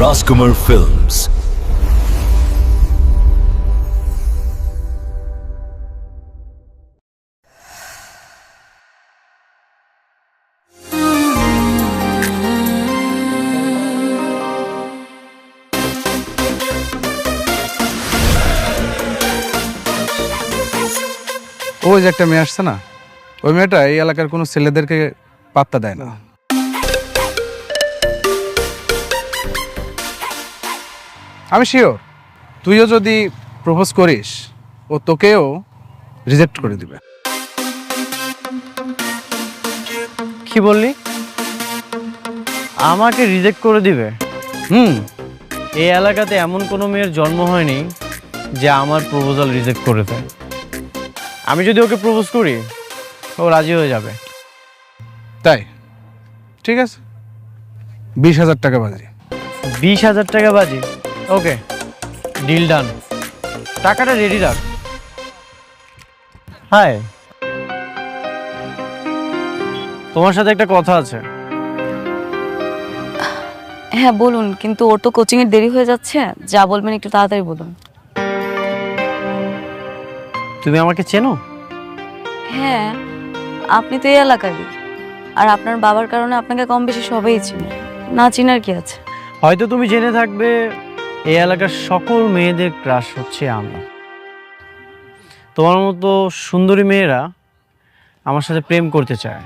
রাজকুমার films. ওই যে একটা মেয়ে আসছে না, ওই মেয়েটা এই এলাকার কোনো ছেলেদেরকে পাত্তা দেয় না। আমি শিওর তুইও যদি প্রপোজ করিস ও তোকেও রিজেক্ট করে দিবে। কি বললি? আমাকে রিজেক্ট করে দিবে? এই এলাকাতে এমন কোনো মেয়ের জন্ম হয়নি যে আমার প্রপোজাল রিজেক্ট করে দেয়। আমি যদি ওকে প্রপোজ করি ও রাজি হয়ে যাবে। তাই ঠিক আছে, 20,000 টাকা বাজি। 20,000 টাকা বাজি? ওকে, ডিল ডান। টাকাটা রেডি রাখ। হাই, তোমার সাথে একটা কথা আছে। হ্যাঁ বলুন, কিন্তু ওর তো কোচিং এর দেরি হয়ে যাচ্ছে, যা বলবেন একটু তাড়াতাড়ি বলুন। তুমি আমাকে চেনো? হ্যাঁ, আপনি তো এই এলাকারই, আর আপনার বাবার কারণে আপনাকে কম বেশি সবাই চিনে, না চিনার কি আছে। হয়তো তুমি জেনে থাকবে এই এলাকার সকল মেয়েদের ক্রাশ হচ্ছে আমরা। তোমার মতো সুন্দরী মেয়েরা আমার সাথে প্রেম করতে চায়।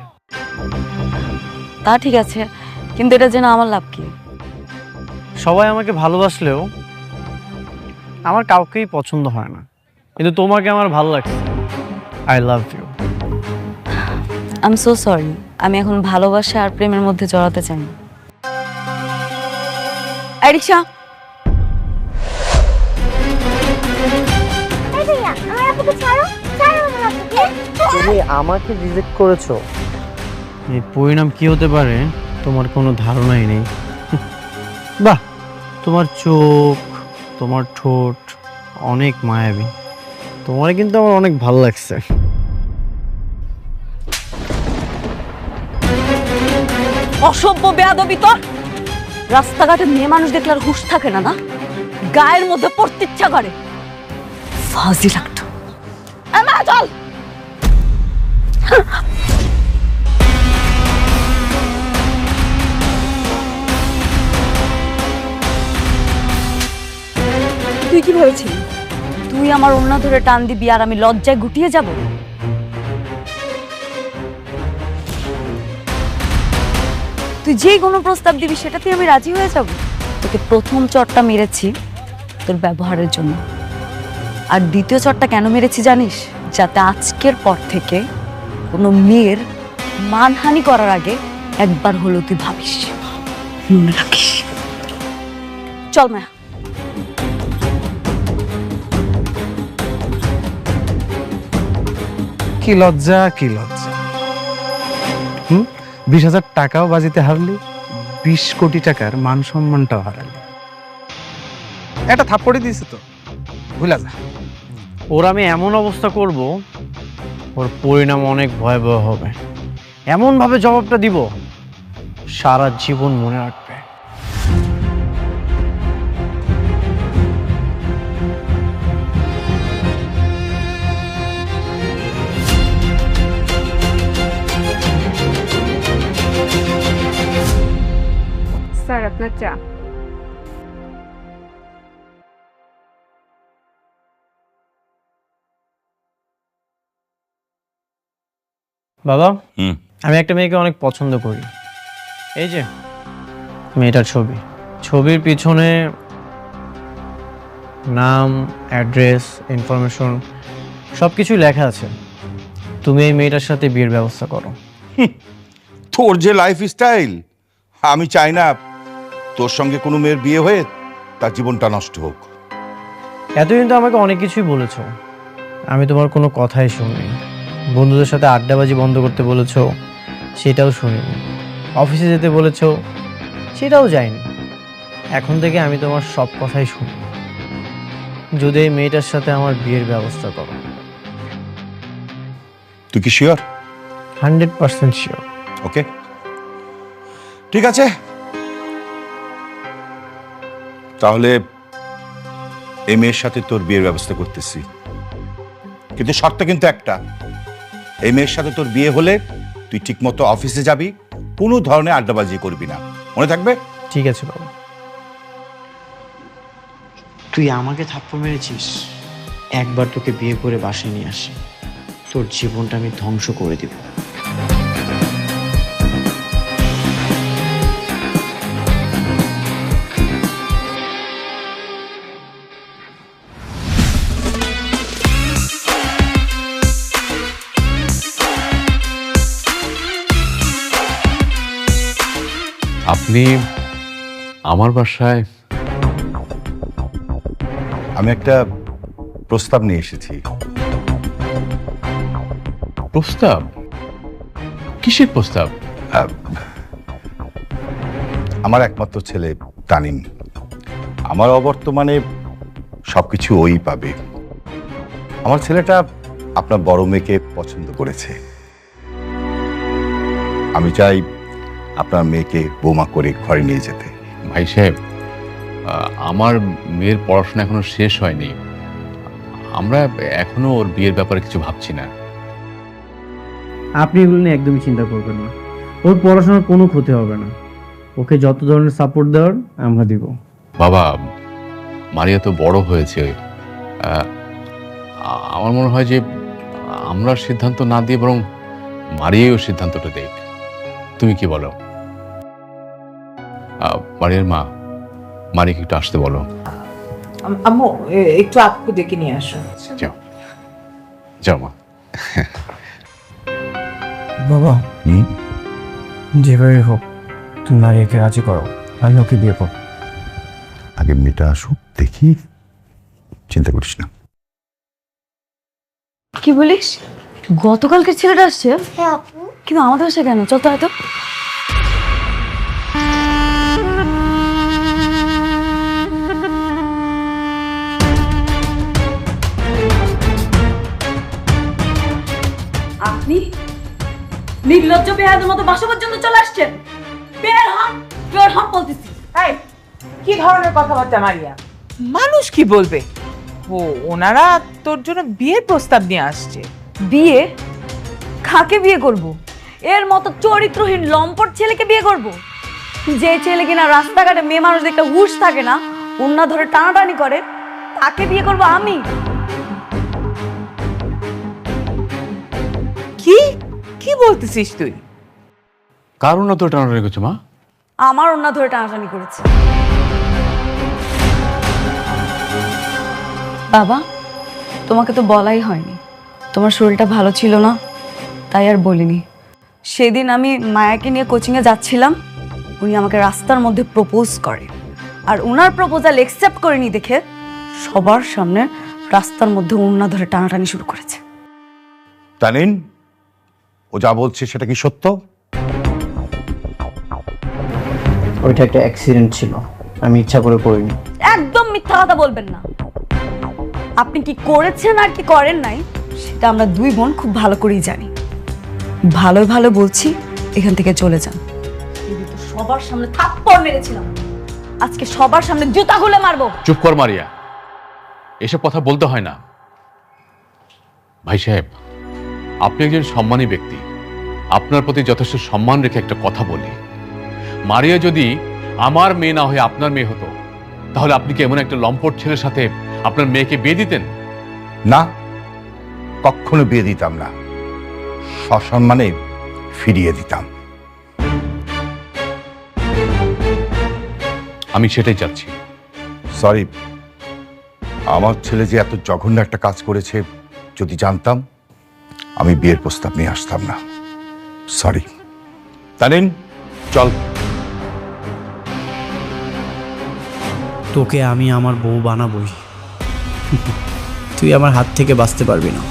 তা ঠিক আছে, কিন্তু এটা জেনে আমার লাভ কি? সবাই আমাকে ভালোবাসলেও আমার কাউকেই পছন্দ হয় না, কিন্তু তোমাকে আমার ভালো লাগে। I love you. I am so sorry, আমি এখন ভালোবাসা আর প্রেমের মধ্যে জড়াতে চাই না। এই রিকশা, তুমি আমাকে রিজেক্ট করেছো, এই পরিণাম কি হতে পারে তোমার কোনো ধারণাই নেই। বাহ, তোমার চোখ, তোমার ঠোঁট অনেক মায়াবী। তোমার কিন্তু আমার অনেক ভালো লাগছে। অসভ্য বেয়াদবি তোর! রাস্তাঘাটে মেয়ে মানুষ দেখলে আর হুঁশ থাকে না, না গায়ের মধ্যে পড়তে ইচ্ছা করে। ফাজিল একটা। আমা চল। তুই কি ভেবেছিলি তুই আমার ওড়না ধরে টান দিবি আর আমি লজ্জায় গুটিয়ে যাব? তুই যেই কোনো প্রস্তাব দিবি সেটাতে আমি রাজি হয়ে যাব। তোকে প্রথম চটটা মেরেছি তোর ব্যবহারের জন্য, আর দ্বিতীয় চটটা কেন মেরেছি জানিস? যাতে আজকের পর থেকে কোনো মেয়ের মানহানি করার আগে একবার হলেও তুই ভাবিস, মনে রাখিস। চল মায়া। কি লজ্জা, কি লজ্জা। 20,000 টাকাও বাজিতে হারলি, 20 কোটি টাকার মান সম্মানটাও হারালি। এটা থাপ্পড়ি দিয়েছে তো, ভুলা যা। ওর আমি এমন অবস্থা করব, ওর পরিণাম অনেক ভয়াবহ হবে। এমনভাবে জবাবটা দিব সারা জীবন মনে রাখবে। স্যার আপনার চা। বাবা, আমি একটা মেয়েকে অনেক পছন্দ করি। এই যে মেয়েটার ছবি, ছবির পিছনে নাম, অ্যাড্রেস, ইনফরমেশন সব কিছুই লেখা আছে। তুমি এই মেয়েটার সাথে বিয়ের ব্যবস্থা করো। তোর যে লাইফ স্টাইল, আমি চাই না তোর সঙ্গে কোনো মেয়ের বিয়ে হয়ে তার জীবনটা নষ্ট হোক। এতদিন তো আমাকে অনেক কিছুই বলেছো, আমি তোমার কোনো কথাই শুনিনি। বন্ধুদের সাথে আড্ডাবাজি বন্ধ করতে বলেছো, সেটাও শুনিনি। অফিসে যেতে বলেছো, সেটাও যাইনি। এখন থেকে আমি তোমার সব কথাই শুনি। যদি এই মেয়েটার সাথে আমার বিয়ের ব্যবস্থা করো। তুই কি শিওর? 100% শিওর। ওকে, ঠিক আছে, তাহলে এই মেয়ের সাথে তোর বিয়ের ব্যবস্থা করতেছি, কিন্তু শর্ত কিন্তু একটা, এই মেয়ের সাথে তোর বিয়ে হলে তুই ঠিক মতো অফিসে যাবি, কোনো ধরনের আড্ডাবাজি করবি না, মনে থাকবে? ঠিক আছে বাবা। তুই আমাকে থাপ্পড় মেরেছিস, একবার তোকে বিয়ে করে বাসায় নিয়ে আসি, তোর জীবনটা আমি ধ্বংস করে দিব। আপনি আমার বাসায়? আমি একটা প্রস্তাব নিয়ে এসেছি। প্রস্তাব? কিসের প্রস্তাব? আমার একমাত্র ছেলে তানিম, আমার অবর্তমানে সবকিছু ওই পাবে। আমার ছেলেটা আপনার বড় মেয়েকে পছন্দ করেছে, আমি চাই আপনার মেয়েকে বৌমা করে ঘরে নিয়ে যেতে। ভাই সাহেব, আমার মেয়ের পড়াশোনা এখনো শেষ হয়নি, আমরা এখনো ওর বিয়ের ব্যাপারে কিছু ভাবছি না। আপনি এগুলো নিয়ে একদমই চিন্তা করবেন না, ওর পড়াশোনার কোনো ক্ষতি হবে না, ওকে যত ধরনের সাপোর্ট দেওয়ার আমরা দিব। বাবা, মারিয়া তো বড় হয়েছে, আমার মনে হয় যে আমরা সিদ্ধান্ত না দিয়ে বরং মারিয়াও সিদ্ধান্তটা দেখ। তুমি কি বলো? মারিয়ার মা, মারিয়াকে একটু আসতে বলো। আম্মু একটু আপু ডেকে নিয়ে আসো। যাও যাও মা। বাবা, যেভাবে হোক তুমি মারিয়াকে রাজি করো, আমি ওকে বিয়ে করব। আগে মেয়েটা আসুক, দেখি, চিন্তা করিস না। কি বলিস? গতকালকের ছেলেটা আসছে? হ্যাঁ আপু। কিন্তু আমাদের আসে কেন? চল তো হয়তো। আপনি নির্লজ্জ বেহাদের মতো বাসা পর্যন্ত চলে আসছেন? বের হন, বের হন বলতেছি। এই কি ধরনের কথাবার্তা মারিয়া? মানুষ কি বলবে? ও ওনারা তোর জন্য বিয়ের প্রস্তাব নিয়ে আসছে। বিয়ে? কাকে বিয়ে করব? এর মতো চরিত্রহীন লম্পট ছেলেকে বিয়ে করব? যে ছেলে কিনা রাস্তাঘাটে মেয়ে মানুষ দেখলে হুঁশ থাকে না, ওন্না ধরে টানাটানি করে, তাকে বিয়ে করব আমি? কি কি বলতেছিস তুই? কারণ না তো টানা রেখেছো মা? আমার ওন্না ধরে টানাটানি করেছে। বাবা, তোমাকে তো বলাই হয়নি, তোমার শরীরটা ভালো ছিল না, তাই আর বলিনি। সেদিন আমি মায়াকে নিয়ে কোচিংয়ে যাচ্ছিলাম, উনি আমাকে রাস্তার মধ্যে প্রপোজ করে, আর ওনার প্রপোজাল অ্যাকসেপ্ট করেনি দেখে সবার সামনে রাস্তার মধ্যে ওন্না ধরে টানাটানি শুরু করেছে। তানিন, ও যা বলছে সেটা কি সত্য? ওইটা একটা অ্যাক্সিডেন্ট ছিল, আমি ইচ্ছা করে করিনি। একদম মিথ্যা কথা বলবেন না। আপনি কি করেছেন আর কি করেন নাই সেটা আমরা দুই বোন খুব ভালো করেই জানি। ভালো ভালো বলছি, এখান থেকে চলে যান। সবার সামনে থাপ্পড় মেরেছিলাম, আজকে সবার সামনে জুতা খুলে মারবো। চুপ কর মারিয়া, এসব কথা বলতে হয় না। ভাই সাহেব, আপনি একজন সম্মানী ব্যক্তি, আপনার প্রতি যথেষ্ট সম্মান রেখে একটা কথা বলি। মারিয়া যদি আমার মেয়ে না হয়ে আপনার মেয়ে হতো, তাহলে আপনি কি এমন একটা লম্পট ছেলের সাথে আপনার মেয়েকে বিয়ে দিতেন? না, কখনো বিয়ে দিতাম না, সসম্মানে ফিরিয়ে দিতাম। আমি সেটাই চাচ্ছি। সরি, আমার ছেলে যে এত জঘন্য একটা কাজ করেছে যদি জানতাম, আমি বিয়ের প্রস্তাব নিয়ে আসতাম না। সরি। তানিন, চল। তোকে আমি আমার বউ বানাবই, তুই আমার হাত থেকে বাঁচতে পারবি না।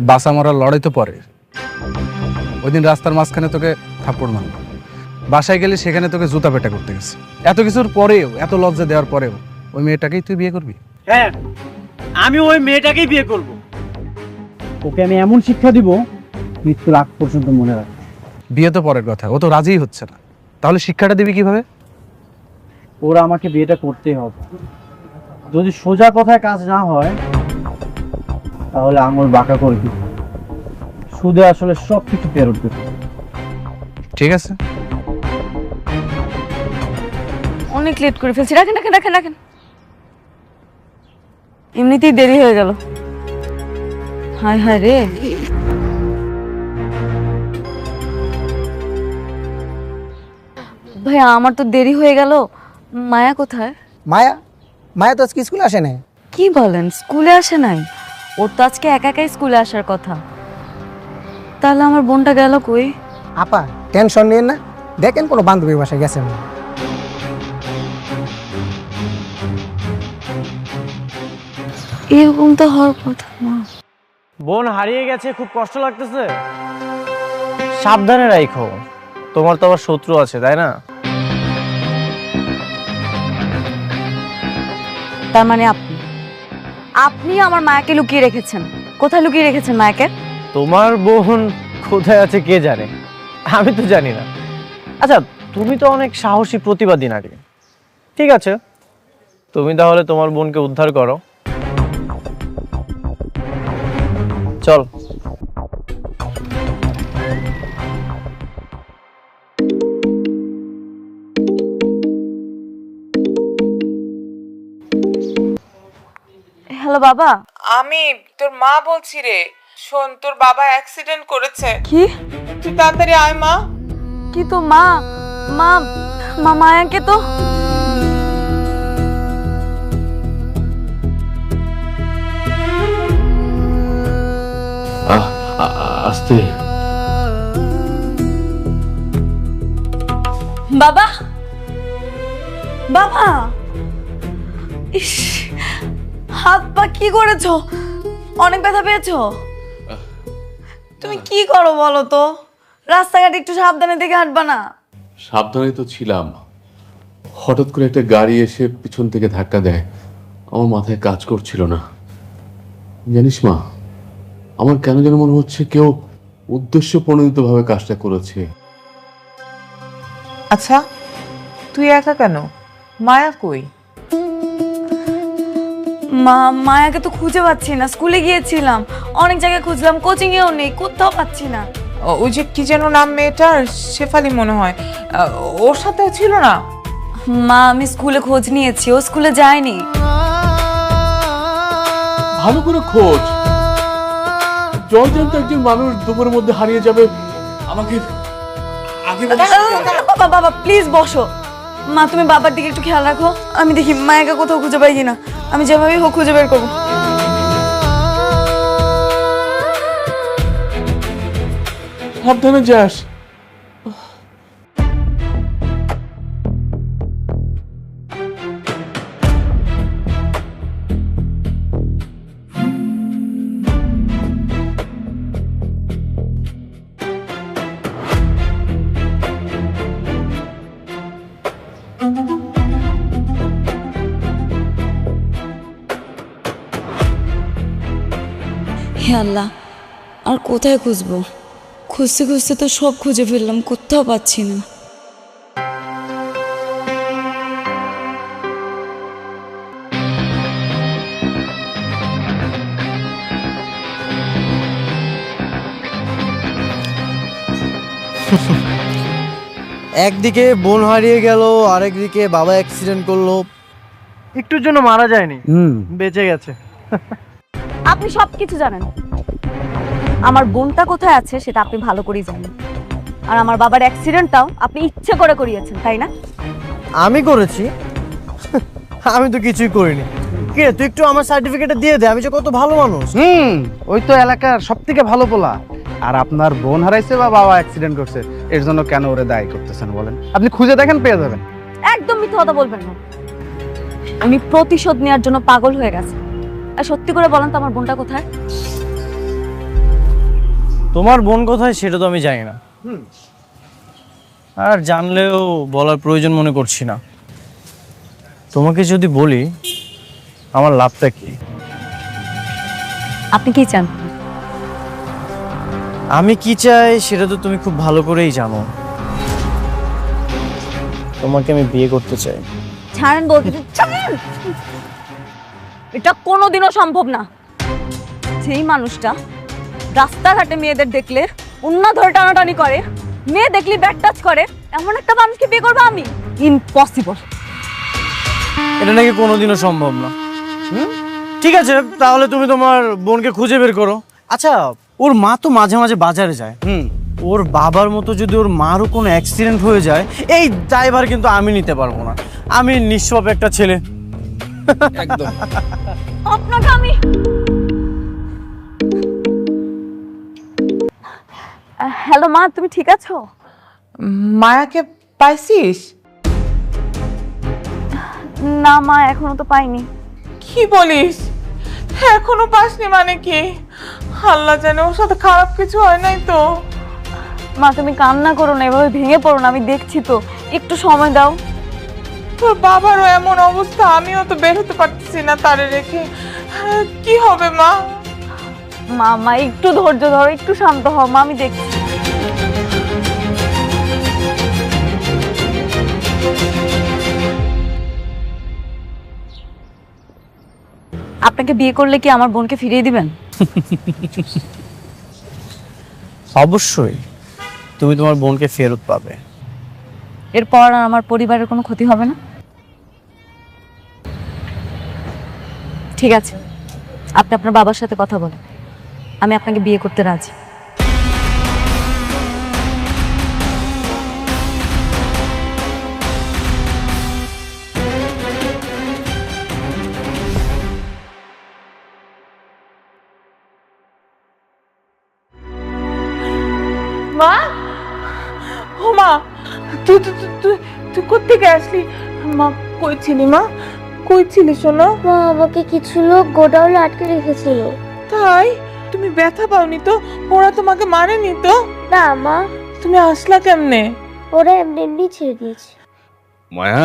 বাসা মরার লড়াই তো পরে। ওই দিন রাস্তার মাঝখানে তোকে থাপ্পড় মারলো, বাসায় গেলে সেখানে তোকে জুতা পেটা করতে গেছে। এত কিছুর পরেও, এত লজ্জা দেওয়ার পরেও ওই মেয়েটাকেই তুই বিয়ে করবি? হ্যাঁ, আমি ওই মেয়েটাকেই বিয়ে করব। ওকে আমি এমন শিক্ষা দিব মৃত্যুর আগ পর্যন্ত মনে রাখবে। বিয়ে তো পরের কথা, ও তো রাজিই হচ্ছে না, তাহলে শিক্ষাটা দিবি কিভাবে? ওরা আমাকে বিয়েটা করতেই হবে। যদি সোজা কথায় কাজ না হয় তাহলে আঙুল বাঁকা করে দিব। সুদে আসলে সব কিছু ফেরত দেবে। ঠিক আছে। অনেক লেট করে ফেলছি, রাখেন রাখেন রাখেন রাখেন। এমনিতেই দেরি হয়ে গেল। হায় হায় রে। ভাইয়া আমার তো দেরি হয়ে গেল। মায়া কোথায়? মায়া মায়া তো আজকে স্কুলে আসে নাই। কি বলেন, স্কুলে আসে নাই? ওর তো আজকে একা একাই স্কুলে আসার কথা। তাহলে আমার বোনটা গেল কই? আপা টেনশন নিয়ে না, দেখেন কোনো বান্ধবীর বাসায় গেছে না। এরকম তো হওয়ার কথা না। বোন হারিয়ে গেছে, খুব কষ্ট লাগতেছে। সাবধানে রাখো, তোমার তো আবার শত্রু আছে, তাই না? তার মানে আপনি আমার মায়াকে লুকিয়ে রেখেছেন। কোথায় লুকিয়ে রেখেছেন মায়াকে? তোমার বোন কোথায় আছে কে জানে, আমি তো জানি না। আচ্ছা, তুমি তো অনেক সাহসী প্রতিবাদী নারী। ঠিক আছে, তুমি তাহলে তোমার বোনকে উদ্ধার করো। চল। হ্যালো বাবা। আমি তোর মা বলছি রে। শোন, তোর বাবা অ্যাক্সিডেন্ট করেছে। কি? তুই তাড়াতাড়ি আয় মা। কি তো মা মা মা মায়াকে তো আস্তে। বাবা বাবা, ইস, হাত পা কি করেছো? অনেক ব্যথা পেয়েছো? তুমি কি করো বলো তো? রাস্তাঘাটে একটু সাবধানে দেখে হাঁটবা না? সাবধানে তো ছিলাম, হঠাৎ করে একটা গাড়ি এসে পিছন থেকে ধাক্কা দেয়। আমার মাথায় কাজ করছিল না। জানিস মা, আমার কেন যেন মনে হচ্ছে কেউ উদ্দেশ্য প্রণোদিতভাবে কাজটা করেছে। আচ্ছা, তুই একা কেন? মায়া কই? মায়াকে তো খুঁজে পাচ্ছি না। স্কুলে গিয়েছিলাম, অনেক জায়গায় খুঁজলাম, কোচিং এও নেই, কোথাও পাচ্ছি না। ওই যে কি যেন নাম মেয়েটার, শেফালি মনে হয়, ওর সাথেও ছিল না? মা আমি স্কুলে খোঁজ নিয়েছি, ও স্কুলে যায়নি। ভালো করে খোঁজ। জয়জান্ত একজন মানুষ দুপুরের মধ্যে হারিয়ে যাবে, আমাকে আগে বাবা বাবা প্লিজ বসো। মা তুমি বাবার দিকে একটু খেয়াল রাখো, আমি দেখি মায়াকে কোথাও খুঁজে পাই কিনা। আমি যেভাবেই হোক খুঁজে বের করবো। সাবধানে যাস। হে আল্লাহ, আর কোথায় খুঁজবো? খুঁজতে খুঁজতে তো সব খুঁজে ফেললাম, কোথাও পাচ্ছি না। একদিকে বোন হারিয়ে গেল, আরেকদিকে বাবা অ্যাক্সিডেন্ট করলো। একটুর জন্য মারা যায়নি, বেঁচে গেছে। আপনি সবকিছু জানেন। আমার বোনটা কোথায় আছে সেটা আপনি ভালো করেই জানেন। আর আমার বাবার অ্যাক্সিডেন্টটাও আপনি ইচ্ছে করে করিয়েছেন, তাই না? আমি করেছি? আমি তো কিছুই করিনি। কে তুই একটু আমার সার্টিফিকেটটা দিয়ে দে, আমি যে কত ভালো মানুষ। ওই তো এলাকার সব থেকে ভালো পোলা। আর আপনার বোন হারাইছে বা বাবা অ্যাক্সিডেন্ট করছে, এর জন্য কেন ওরে দায়ী করতেছেন বলেন? আপনি খুঁজে দেখেন, পেয়ে যাবেন। একদম মিথ্যা কথা বলবেন না। আমি প্রতিশোধ নেওয়ার জন্য পাগল হয়ে গেছে। আর সত্যি করে বলেন তো আমার বোনটা কোথায়? তোমার বোন কোথায় সেটা তো আমি জানি না, আর জানলেও বলার প্রয়োজন মনে করছি না। তোমাকে যদি বলি আমার লাভটা কি? আপনি কি চান? আমি কি চাই সেটা তো তুমি খুব ভালো করেই জানো। তোমাকে আমি বিয়ে করতে চাই। ছাড়েন বলতে, ছাড়েন। এটা কোনোদিনও সম্ভব না। যেই মানুষটা রাস্তাঘাটে মেয়েদের দেখলে উন্না ধরে টানাটানি করে, মেয়ে দেখলে ব্যাট টাচ করে, এমন একটা মানুষকে বিয়ে করবো আমি? ইম্পসিবল। এটা নাকি কোনোদিনও সম্ভব না। ঠিক আছে, তাহলে তুমি তোমার বোনকে খুঁজে বের করো। আচ্ছা, ওর মা তো মাঝে মাঝে বাজারে যায়। ওর বাবার মতো যদি ওর মারও কোনো অ্যাক্সিডেন্ট হয়ে যায়, এই ড্রাইভার কিন্তু আমি নিতে পারবো না। আমি নিঃস্বাপ একটা ছেলে। একদম। আপনাকে আমি হ্যালো মা, তুমি ঠিক আছো? মায়াকে পাইছিস? না মা, এখনো তো পাইনি। কি বলিস? এখনো পাসনি মানে কি? আল্লাহ জানে ওর সাথে খারাপ কিছু হয় নাই তো? মা তুমি কান্না করো না, এভাবে ভেঙে পড়ো না, আমি দেখছি তো, একটু সময় দাও। তোর বাবারও এমন অবস্থা, আমিও তো বের হতে পারতেছি না তারে রেখে। কি হবে মা? মা মা একটু ধৈর্য ধরো, একটু শান্ত হও মা, আমি দেখছি। আপনাকে বিয়ে করলে কি আমার বোনকে ফিরিয়ে দিবেন? অবশ্যই তুমি তোমার বোনকে ফেরত পাবে। এরপর আর আমার পরিবারের কোনো ক্ষতি হবে না? ঠিক আছে, আপনি আপনার বাবার সাথে কথা বলেন, আমি আপনাকে বিয়ে করতে রাজি। মা, ও মা, তুই তুই তুই তুই কোত্থেকে আসলি? মা কই ছিলি মা? কই ছিলি শোনো? মা আমাকে কিছু লোক গোডাউনে আটকে রেখেছিল। তাই? তুমি ব্যথা পাওনি তো? ওরা তোমাকে মারেনি তো? না মা, তুমি আসলা কেমনে? ওরা এমনি এমনি ছেড়ে দিয়েছে। মায়া,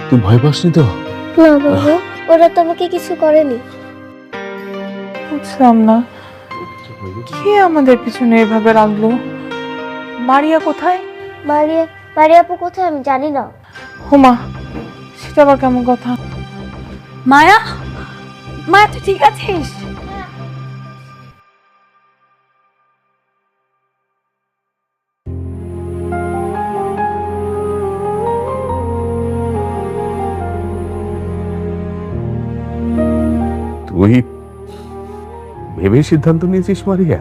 তুই ভয় পাসনি তো? না বাবা, ওরা তো আমাকে কিছু করেনি। বুঝলাম না, কে আমাদের পিছনে এভাবে রাখলো? মারিয়া কোথায়? মারিয়া আপু কোথায় আমি জানি না। হোমা, সেটা আবার কেমন কথা? মায়া, মায়া তুই ঠিক আছিস? তুই ভেবে সিদ্ধান্ত নিয়েছিস মারিয়া?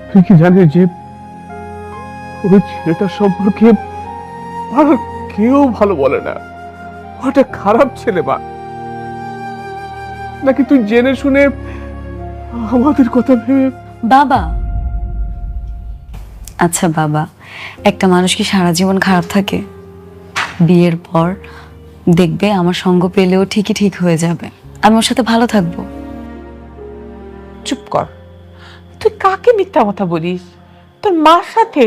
তুই কি জানিস যে ওই ছেলেটার সম্পর্কে আর কেউ ভালো বলে না? ওটা খারাপ ছেলে বা নাকি তুই জেনে শুনে আমাদের কথা ভেবে? বাবা, আচ্ছা বাবা, একটা মানুষ কি সারা জীবন খারাপ থাকে? বিয়ের পর দেখবে আমার সঙ্গ পেলেও ঠিকই ঠিক হয়ে যাবে, আমি ওর সাথে ভালো থাকবো। চুপ কর, তুই কাকে মিথ্যা কথা বলিস? তোর মার সাথে?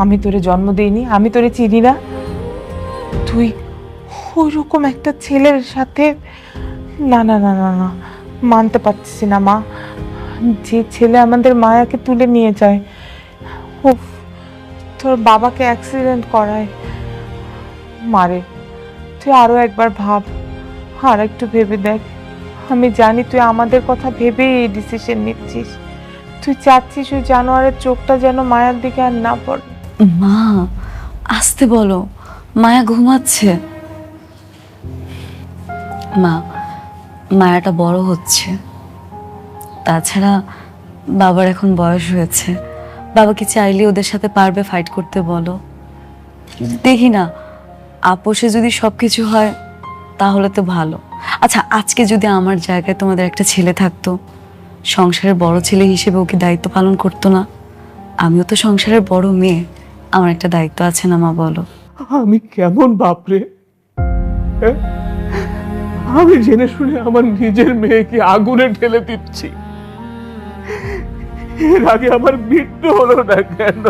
আমি তোরে জন্ম দেইনি, আমি তোরে চিনি না? তুই ওইরকম একটা ছেলের সাথে? না না না না না, মানতে পারছি না মা। যে ছেলে আমাদের মায়াকে তুলে নিয়ে যায়, উফ, তোর বাবাকে অ্যাক্সিডেন্ট করায়, মারে। তুই আরো একবার ভাব, আর একটু ভেবে দেখ। আমি জানি তুই আমাদের কথা ভেবেই এই ডিসিশন নিচ্ছিস। তুই চাচ্ছিস ওই জানোয়ারের চোখটা যেন মায়ার দিকে আর না পড়ে। মা আসতে বলো, মায়া ঘুমাচ্ছে। মা, মায়াটা বড় হচ্ছে, তাছাড়া বাবার এখন বয়স হয়েছে, বাবাকে চাইলে ওদের সাথে পারবে ফাইট করতে? বলো দেখি না, আপোষে যদি সবকিছু হয় তাহলে তো ভালো। আচ্ছা, আজকে যদি আমার জায়গায় তোমাদের একটা ছেলে থাকতো, সংসারের বড় ছেলে হিসেবে ওকে দায়িত্ব পালন করতো না? আমিও তো সংসারের বড় মেয়ে, আমার একটা দায়িত্ব আছে না মা? বলো। আমি কেমন বাপরে? আমি জেনে শুনে আমার নিজের মেয়েকে আগুনে ঢেলে দিচ্ছি, এর আগে আমার মৃত্যু হলো না কেন?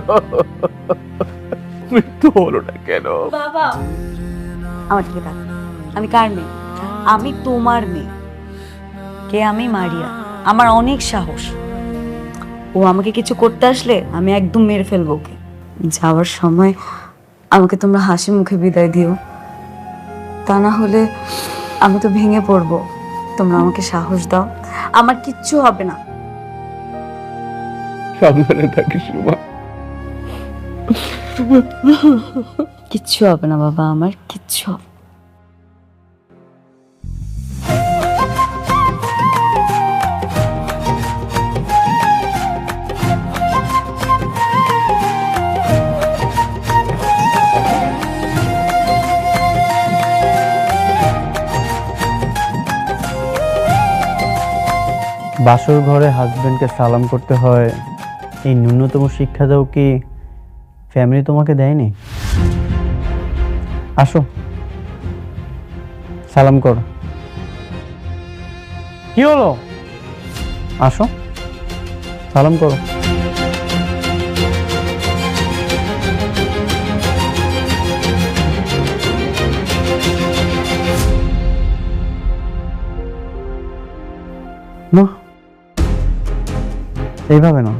মৃত্যু হলো না কেন? বাবা, আমার দিকে তাকাও, আমি কার মেয়ে? আমি তোমার মেয়ে। কে আমি? মারিয়া। আমার অনেক সাহস। ও আমাকে কিছু করতে আসলে আমি একদম মেরে ফেলবো ওকে। যাওয়ার সময় আমাকে তোমরা হাসি মুখে বিদায় দিও, তা না হলে আমি তো ভেঙে পড়বো। তোমরা আমাকে সাহস দাও, আমার কিচ্ছু হবে না। সাবধানে থাকিস রুমা। কিচ্ছু হবে না বাবা, আমার কিচ্ছু হবে না। বাসর ঘরে হাজবেন্ডকে সালাম করতে হয়, এই ন্যূনতম শিক্ষাটাও কি ফ্যামিলি তোমাকে দেয়নি? আসো, সালাম করো। কি হলো? আসো, সালাম করো। না, এইভাবে না,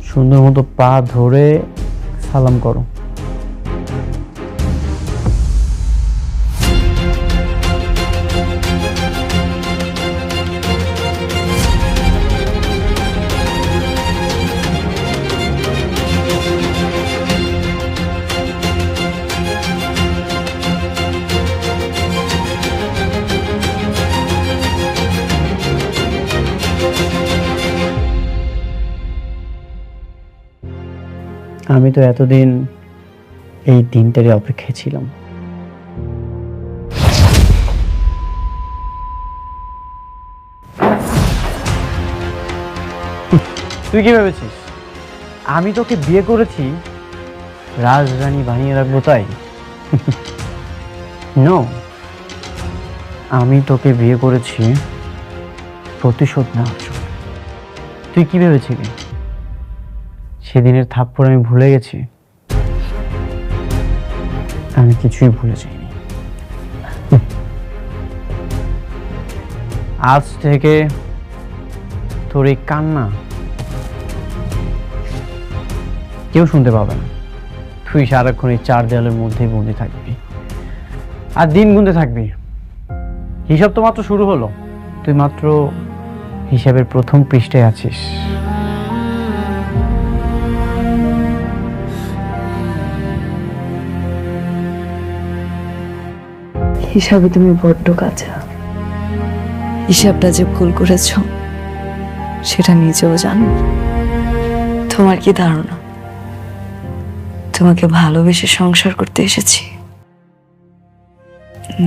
সুন্দর মতো পা ধরে সালাম করো। আমি তো এতদিন এই দিনটারই অপেক্ষায় ছিলাম। তুই কি ভেবেছিস আমি তোকে বিয়ে করেছি রাজরানী বানিয়ে রাখবো তাই? নো, আমি তোকে বিয়ে করেছি প্রতিশোধ নেওয়ার জন্য। তুই কি ভেবেছিলি সেদিনের থাপ্পড় আমি ভুলে গেছি? আমি কিছুই ভুলে যাইনি। আজ থেকে তোর এই কান্না কেউ শুনতে পাবে না। তুই সারাক্ষণ এই চার দেয়ালের মধ্যেই বন্দি থাকবি আর দিন গুনতে থাকবি। হিসাব তো মাত্র শুরু হলো, তুই মাত্র হিসাবের প্রথম পৃষ্ঠায় আছিস। হিসাবে তুমি বড্ড কাঁচা। হিসাবটা যে ভুল করেছ সেটা নিজেও জানো। তোমার কি ধারণা তোমাকে ভালোবেসে সংসার করতে এসেছি?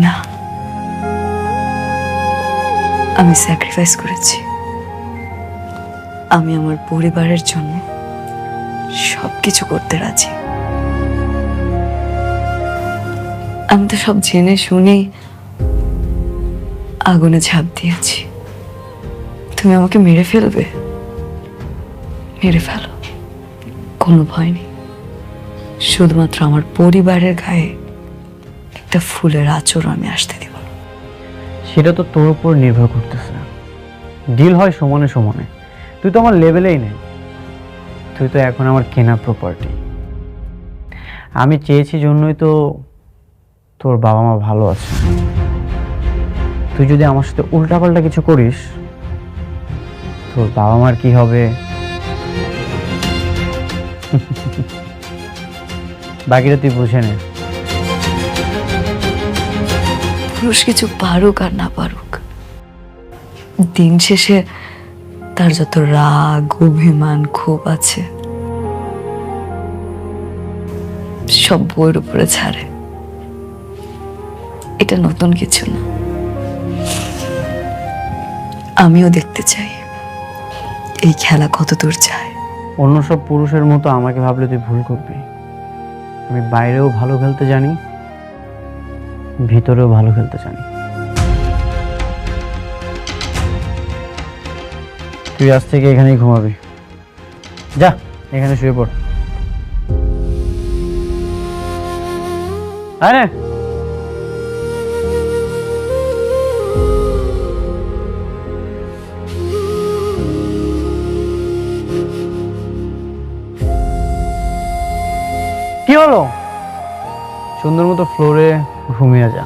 না, আমি স্যাক্রিফাইস করেছি। আমি আমার পরিবারের জন্য সবকিছু করতে রাজি। আমি তো সব জেনে শুনেই আগুনে ঝাঁপ দিয়েছি। তুমি আমাকে মেরে ফেলবে? মেরে ফেলো, কোনো ভয় নেই। শুধুমাত্র আমার পরিবারের গায়ে একটা ফুলের আঁচড় আমি আসতে দিব না। সেটা তো তোর উপর নির্ভর করতেছে। ডিল হয় সমানে সমানে। তুই তো আমার লেভেলেই নেই, তুই তো এখন আমার কেনা প্রপার্টি। আমি চেয়েছি জন্যই তো তোর বাবা মা ভালো আছে। তুই যদি আমার সাথে উল্টাপাল্টা কিছু করিস, তোর বাবা মার কি হবে বাকিটা তুই বুঝে নে। পুরুষ কিছু পারুক আর না পারুক, দিন শেষে তার যত রাগ অভিমান ক্ষোভ আছে সব বইয়ের উপরে ছাড়ে। এটা নতুন কিছু না। আমিও দেখতে চাই এই খেলা কত দূর যায়। অন্য সব পুরুষের মতো আমাকে ভাবলে তুই ভুল করবি। আমি বাইরেও ভালো খেলতে জানি, ভিতরেও ভালো খেলতে জানি। তুই আজ থেকে এখানেই ঘুমাবি। যা, এখানে শুয়ে পড়। আরে কি হলো? সুন্দর মতো ফ্লোরে ঘুমিয়ে যা।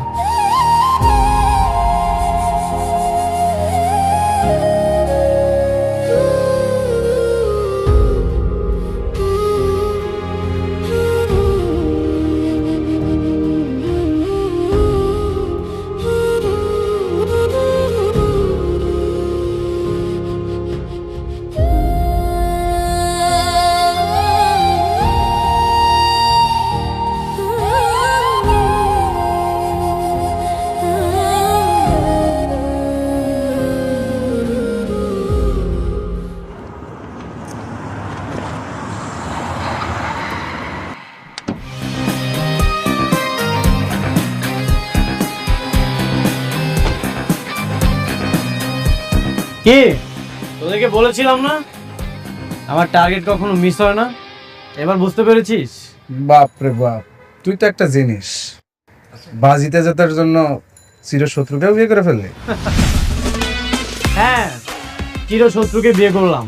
কি তোদেরকে বলেছিলাম না আমার টার্গেট কখনো মিস হয় না? এবার বুঝতে পেরেছিস? বাপ রে বাপ, তুই তো একটা জিনিস, বাজিতে জেতার জন্য চিরশত্রুকেও বিয়ে করে ফেললি। হ্যাঁ, চিরশত্রুকে বিয়ে করলাম।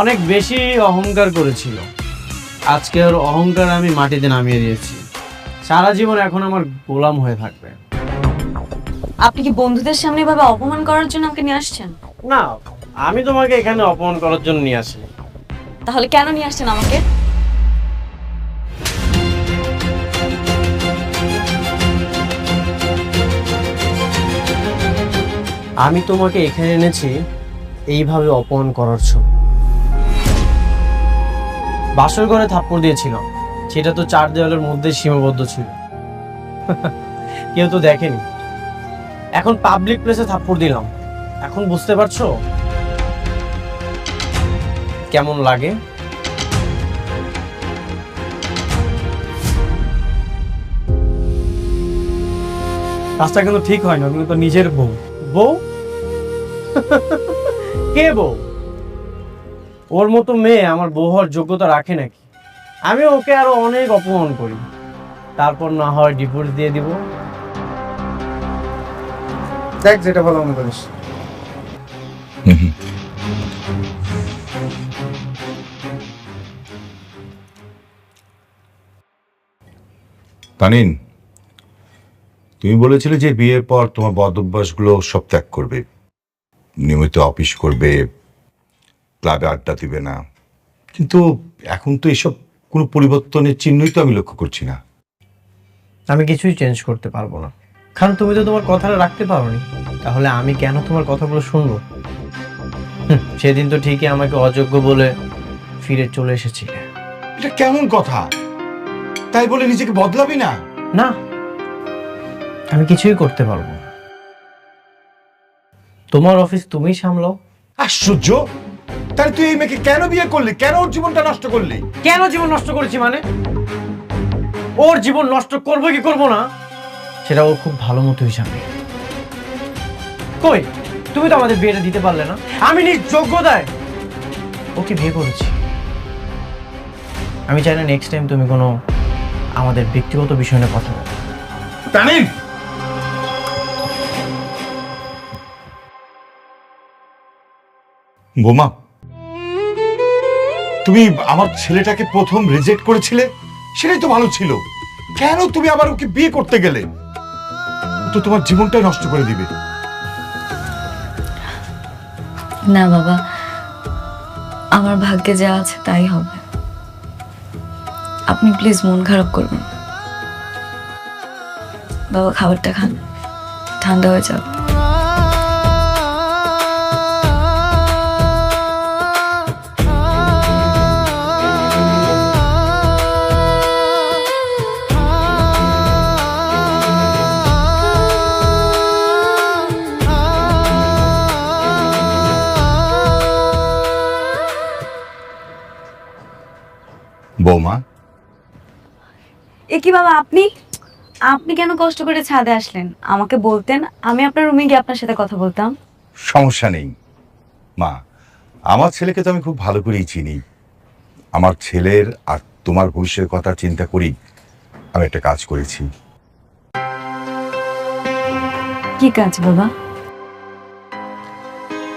অনেক বেশি অহংকার করেছিল, আজকে ওর অহংকার আমি মাটিতে নামিয়ে দিয়েছি। সারা জীবন এখন আমার গোলাম হয়ে থাকবে। আপনি কি বন্ধুদের সামনে এভাবে অপমান করার জন্য আমাকে নিয়ে আসছেন? না, আমি তোমাকে এখানে অপমান করার জন্য নিয়ে আসিনি। তাহলে কেন নিয়ে আসছেন আমাকে? আমি তোমাকে এখানে এনেছি এইভাবে অপমান করার জন্য। বাসর ঘরে থাপ্পড় দিয়েছিলাম, সেটা তো 4 দেওয়ালের মধ্যে সীমাবদ্ধ ছিল, কেউ তো দেখেনি। এখন পাবলিক প্লেসে থাপ্পড় দিলাম, এখন বুঝতে পারছো কেমন লাগে? কাজটা কিন্তু ঠিক হয় না, কিন্তু তো নিজের বউ। বউ? কে বউ? ওর মতো মেয়ে আমার বউ হওয়ার যোগ্যতা রাখে নাকি? আমি ওকে আরো অনেক অপমান করি, তারপর না হয় ডিভোর্স দিয়ে দিব। দেখ যেটা ভালো মনে করিস। তানিন, তুমি বলেছিলে যে বিয়ের পর তোমার বদ অভ্যাসগুলো সব ত্যাগ করবে, নিয়মিত অফিস করবে, ক্লাবে আড্ডা দিবে না, কিন্তু এখন তো এসব কোনো পরিবর্তনের চিহ্নই তো আমি লক্ষ্য করছি না। আমি কিছুই চেঞ্জ করতে পারবো না, কারণ তুমি তো তোমার কথাটা রাখতে পারোনি। তাহলে আমি কেন তোমার কথাগুলো শুনবো? সেদিন তো ঠিকই আমাকে অযোগ্য বলে ফিরে চলে এসেছিলে। এটা কেমন কথা? তাই বলে নিজেকে বদলাবি না? না, আমি কিছুই করতে পারবো না। তোমার অফিস তুমিই সামলাও। আশ্চর্য! তাহলে তুই এই মেয়েকে কেন বিয়ে করলি? কেন ওর জীবনটা নষ্ট করলি? কেন জীবন নষ্ট করেছি মানে? ওর জীবন নষ্ট করবো কি করবো না সেটা ও খুব ভালো মতো হিসাবে। কই, তুমি তো আমাদের বিয়েটা দিতে পারলে না। আমি নিজ যোগ্যতায় ওকে বিয়ে করেছি। আমি চাই না নেক্সট টাইম তুমি কোনো আমাদের ব্যক্তিগত বিষয় নিয়ে কথা বলো। তানিন, বোমা, তুমি আমার ছেলেটাকে প্রথম রিজেক্ট করেছিলে, সেটাই তো ভালো ছিল। কেন তুমি আবার ওকে বিয়ে করতে গেলে? ও তো তোমার জীবনটাই নষ্ট করে দিবে। না বাবা, আমার ভাগ্যে যা আছে তাই হবে। আপনি প্লিজ মন খারাপ করবেন না। বাবা, খাবারটা খান, ঠান্ডা হয়ে যাবে। বৌমা, এ কি বাবা, আপনি আপনি কেন কষ্ট করে ছাদে আসলেন? আমাকে বলতেন, আমি আপনার রুমে গিয়ে আপনার সাথে কথা বলতাম। সমস্যা নেই মা, আমার ছেলেকে তো আমি খুব ভালো করেই চিনি। আমার ছেলের আর তোমার ভবিষ্যতের কথা চিন্তা করি আমি একটা কাজ করেছি। কি কাজ বাবা?